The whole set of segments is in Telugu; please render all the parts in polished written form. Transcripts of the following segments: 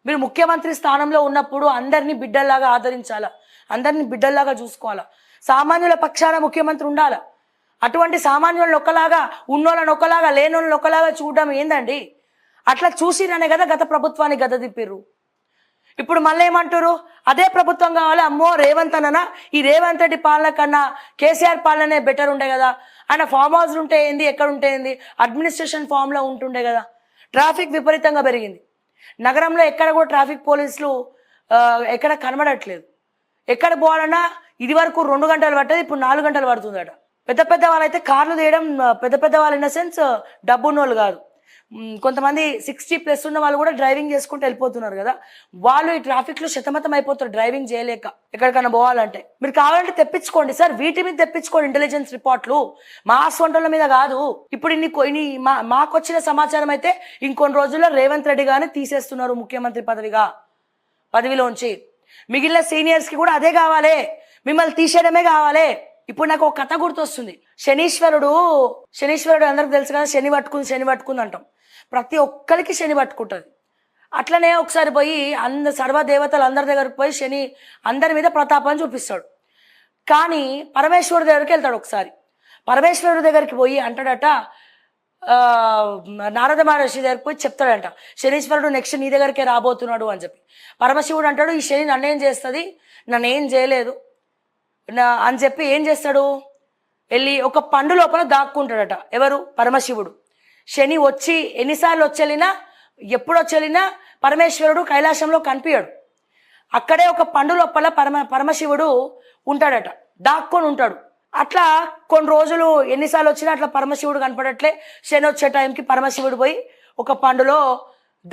మీరు ముఖ్యమంత్రి స్థానంలో ఉన్నప్పుడు అందరినీ బిడ్డల్లాగా ఆదరించాలా, అందరినీ బిడ్డల్లాగా చూసుకోవాలా, సామాన్యుల పక్షాన ముఖ్యమంత్రి ఉండాలా. అటువంటి సామాన్యులను ఒకలాగా, ఉన్నోళ్ళని ఒకలాగా, లేనోళ్ళని ఒకలాగా చూడడం ఏందండి? అట్లా చూసిరనే కదా గత ప్రభుత్వాన్ని గద తిప్పిర్రు. ఇప్పుడు మళ్ళీ ఏమంటారు, అదే ప్రభుత్వం కావాలి, అమ్మో రేవంత్ అన్న, ఈ రేవంత్ రెడ్డి పాలన కన్నా కేసీఆర్ పాలనే బెటర్ ఉండే కదా, ఆయన ఫామ్ హౌస్లు ఉంటే ఏంది, ఎక్కడ ఉంటే ఏంది, అడ్మినిస్ట్రేషన్ ఫామ్లో ఉంటుండే కదా. ట్రాఫిక్ విపరీతంగా పెరిగింది నగరంలో, ఎక్కడ కూడా ట్రాఫిక్ పోలీసులు ఎక్కడ కనబడట్లేదు. ఎక్కడ పోవాలన్నా ఇది వరకు 2 గంటలు పట్టేది, ఇప్పుడు 4 గంటలు పడుతుందట. పెద్ద పెద్ద వాళ్ళైతే కార్లు తీయడం, పెద్ద పెద్ద వాళ్ళు ఇన్ ద సెన్స్ డబ్బున్న వాళ్ళు కాదు, కొంతమంది 60+ ఉన్న వాళ్ళు కూడా డ్రైవింగ్ చేసుకుంటూ వెళ్ళిపోతున్నారు కదా. వాళ్ళు ఈ ట్రాఫిక్లో శతమతం అయిపోతారు డ్రైవింగ్ చేయలేక. ఎక్కడికైనా పోవాలంటే మీరు కావాలంటే తెప్పించుకోండి సార్, వీటి మీద తెప్పించుకోండి ఇంటెలిజెన్స్ రిపోర్ట్లు, మా సొంటల మీద కాదు. ఇప్పుడు ఇన్ని మాకు వచ్చిన సమాచారం అయితే ఇంకొన్ని రోజుల్లో రేవంత్ రెడ్డి గారిని తీసేస్తున్నారు ముఖ్యమంత్రి పదవిలోంచి. మిగిలిన సీనియర్స్కి కూడా అదే కావాలి, మిమ్మల్ని తీసేయడమే కావాలి. ఇప్పుడు నాకు ఒక కథ గుర్తొస్తుంది. శనీశ్వరుడు అందరికి తెలుసు కదా, శని పట్టుకుంది అంటాం. ప్రతి ఒక్కరికి శని పట్టుకుంటుంది. అట్లనే ఒకసారి పోయి సర్వదేవతలు అందరి దగ్గరికి పోయి శని అందరి మీద ప్రతాపాన్ని చూపిస్తాడు. కానీ పరమేశ్వరుడు దగ్గరికి వెళ్తాడు. ఒకసారి పరమేశ్వరుడు దగ్గరికి పోయి అంటాడట, నారద మహర్షి దగ్గరికి పోయి చెప్తాడంట, శనీశ్వరుడు నెక్స్ట్ నీ దగ్గరికే రాబోతున్నాడు అని చెప్పి. పరమశివుడు అంటాడు, ఈ శని నన్నేం చేస్తుంది, నన్నేం చేయలేదు అని చెప్పి ఏం చేస్తాడు, వెళ్ళి ఒక పండు లోపల దాక్కుంటాడట. ఎవరు? పరమశివుడు. శని వచ్చి ఎన్నిసార్లు వచ్చేలినా, ఎప్పుడు వచ్చేలినా పరమేశ్వరుడు కైలాసంలో కనిపించాడు. అక్కడే ఒక పండు లోపల పరమశివుడు ఉంటాడట, దాక్కొని ఉంటాడు. అట్లా కొన్ని రోజులు ఎన్నిసార్లు వచ్చినా అట్లా పరమశివుడు కనపడట్లే. శని వచ్చే టైంకి పరమశివుడు పోయి ఒక పండులో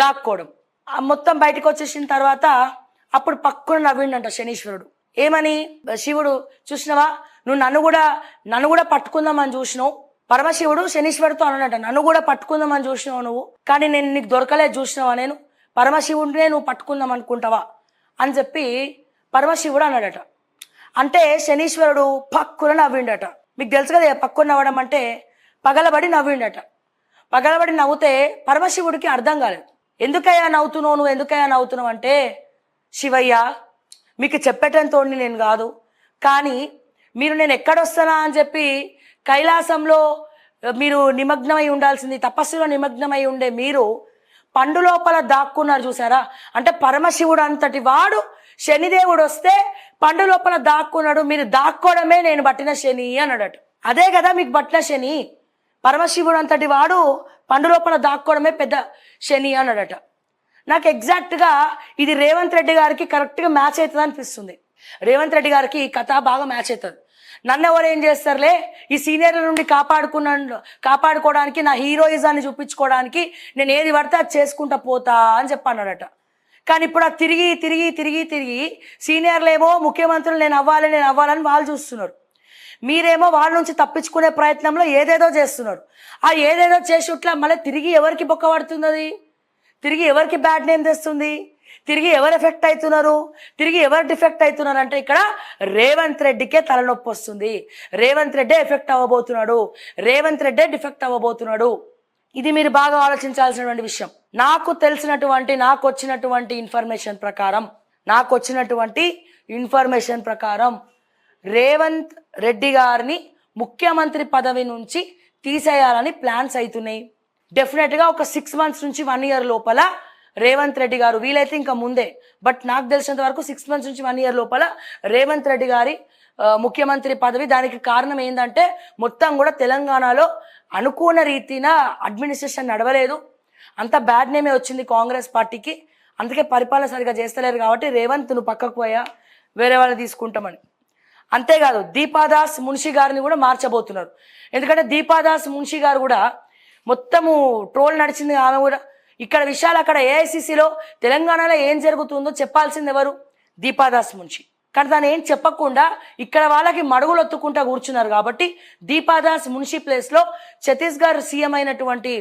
దాక్కోవడం. మొత్తం బయటకు వచ్చేసిన తర్వాత అప్పుడు పక్కన నవ్విండంట శనీశ్వరుడు. ఏమని? శివుడు చూసినవా, నువ్వు నన్ను కూడా పట్టుకుందామని చూసినావు. పరమశివుడు శనీశ్వరుడితో అన్నాడట, నన్ను కూడా పట్టుకుందామని చూసినావు నువ్వు, కానీ నేను నీకు దొరకలేదు చూసినావా, నేను పరమశివుడినే నువ్వు పట్టుకుందాం అనుకుంటావా అని చెప్పి పరమశివుడు అన్నాడట. అంటే శనీశ్వరుడు పక్కున నవ్విండట. మీకు తెలుసు కదా పక్కున నవ్వడం అంటే, పగలబడి నవ్విండట. పగలబడి నవ్వుతే పరమశివుడికి అర్థం కాలేదు. ఎందుకయ్యా నవ్వుతున్నావు అంటే, శివయ్య మీకు చెప్పేటంతోడిని నేను కాదు, కానీ మీరు నేను ఎక్కడొస్తానా అని చెప్పి కైలాసంలో మీరు నిమగ్నమై ఉండాల్సింది, తపస్సులో నిమగ్నమై ఉండే మీరు పండు లోపల దాక్కున్నారు చూసారా. అంటే పరమశివుడు అంతటి వాడు శనిదేవుడు వస్తే పండు లోపల దాక్కున్నాడు, మీరు దాక్కోవడమే నేను పట్టిన శని అన్నాడట. అదే కదా మీకు పట్టిన శని, పరమశివుడు అంతటి వాడు పండు లోపల దాక్కోవడమే పెద్ద శని అన్నాడట. నాకు ఎగ్జాక్ట్గా ఇది రేవంత్ రెడ్డి గారికి కరెక్ట్గా మ్యాచ్ అవుతుంది అనిపిస్తుంది. రేవంత్ రెడ్డి గారికి ఈ కథ బాగా మ్యాచ్ అవుతుంది. నన్ను ఎవరు ఏం చేస్తారులే, ఈ సీనియర్ల నుండి కాపాడుకోవడానికి, నా హీరోయిజాన్ని చూపించుకోవడానికి నేను ఏది పడితే అది చేసుకుంటా పోతా అని చెప్పన్నాడట. కానీ ఇప్పుడు అది తిరిగి సీనియర్లేమో ముఖ్యమంత్రులు నేను అవ్వాలని వాళ్ళు చూస్తున్నారు. మీరేమో వాళ్ళ నుంచి తప్పించుకునే ప్రయత్నంలో ఏదేదో చేస్తున్నారు. ఆ ఏదేదో చేసిట్లా మళ్ళీ తిరిగి ఎవరికి బొక్క పడుతుంది, అది తిరిగి ఎవరికి బ్యాడ్ నేమ్ తెస్తుంది, తిరిగి ఎవరు ఎఫెక్ట్ అవుతున్నారు, తిరిగి ఎవరు డిఫెక్ట్ అవుతున్నారు అంటే ఇక్కడ రేవంత్ రెడ్డికే తలనొప్పి వస్తుంది. రేవంత్ రెడ్డే ఎఫెక్ట్ అవ్వబోతున్నాడు, రేవంత్ రెడ్డే డిఫెక్ట్ అవ్వబోతున్నాడు. ఇది మీరు బాగా ఆలోచించాల్సినటువంటి విషయం. నాకు వచ్చినటువంటి ఇన్ఫర్మేషన్ ప్రకారం రేవంత్ రెడ్డి గారిని ముఖ్యమంత్రి పదవి నుంచి తీసేయాలని ప్లాన్స్ అవుతున్నాయి. డెఫినెట్గా ఒక 6 months నుంచి 1 year లోపల రేవంత్ రెడ్డి గారు, వీలైతే ఇంకా ముందే, బట్ నాకు తెలిసినంత వరకు 6 months నుంచి 1 year లోపల రేవంత్ రెడ్డి గారి ముఖ్యమంత్రి పదవి. దానికి కారణం ఏంటంటే మొత్తం కూడా తెలంగాణలో అనుకున్న రీతిన అడ్మినిస్ట్రేషన్ నడవలేదు, అంత బ్యాడ్ నేమే వచ్చింది కాంగ్రెస్ పార్టీకి. అందుకే పరిపాలన సరిగా చేస్తలేరు కాబట్టి రేవంత్ నువ్వు పక్కకు పోయా, వేరే వాళ్ళు తీసుకుంటామని. అంతేకాదు దీపాదాస్ మున్షి గారిని కూడా మార్చబోతున్నారు. ఎందుకంటే దీపాదాస్ మున్షి గారు కూడా మొత్తము ట్రోల్ నడిచింది. ఆమె కూడా ఇక్కడ విషయాలు అక్కడ ఏఐసిసిలో తెలంగాణలో ఏం జరుగుతుందో చెప్పాల్సింది ఎవరు? దీపాదాస్ మున్షి. కానీ దాన్ని ఏం చెప్పకుండా ఇక్కడ వాళ్ళకి మడుగులు ఒత్తుకుంటా కూర్చున్నారు. కాబట్టి దీపాదాస్ మున్షి ప్లేస్లో ఛత్తీస్గఢ్ సీఎం అయినటువంటి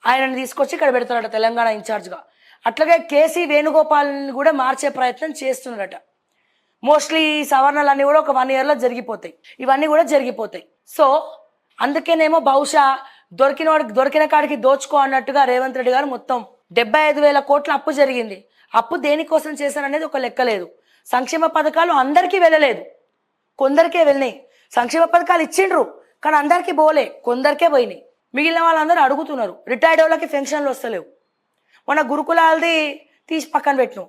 ఆయనని తీసుకొచ్చి ఇక్కడ పెడతారట తెలంగాణ ఇన్ఛార్జ్గా. అట్లాగే కేసీ వేణుగోపాల్ని కూడా మార్చే ప్రయత్నం చేస్తున్నారట. మోస్ట్లీ సవరణలన్నీ కూడా ఒక 1 yearలో జరిగిపోతాయి, ఇవన్నీ కూడా జరిగిపోతాయి. సో అందుకేనేమో బహుశా దొరికిన కాడికి దోచుకో అన్నట్టుగా రేవంత్ రెడ్డి గారు మొత్తం 75,000 కోట్ల అప్పు జరిగింది. అప్పు దేనికోసం చేశారనేది ఒక లెక్క లేదు. సంక్షేమ పథకాలు అందరికీ వెళ్ళలేదు, కొందరికే వెళ్ళినాయి. సంక్షేమ పథకాలు ఇచ్చిండ్రు కానీ అందరికీ పోలే, కొందరికే పోయినాయి. మిగిలిన వాళ్ళందరూ అడుగుతున్నారు. రిటైర్డ్ వాళ్ళకి పెన్షన్లు వస్తలేవు. మన గురుకులాలది తీసి పక్కన పెట్టినాం.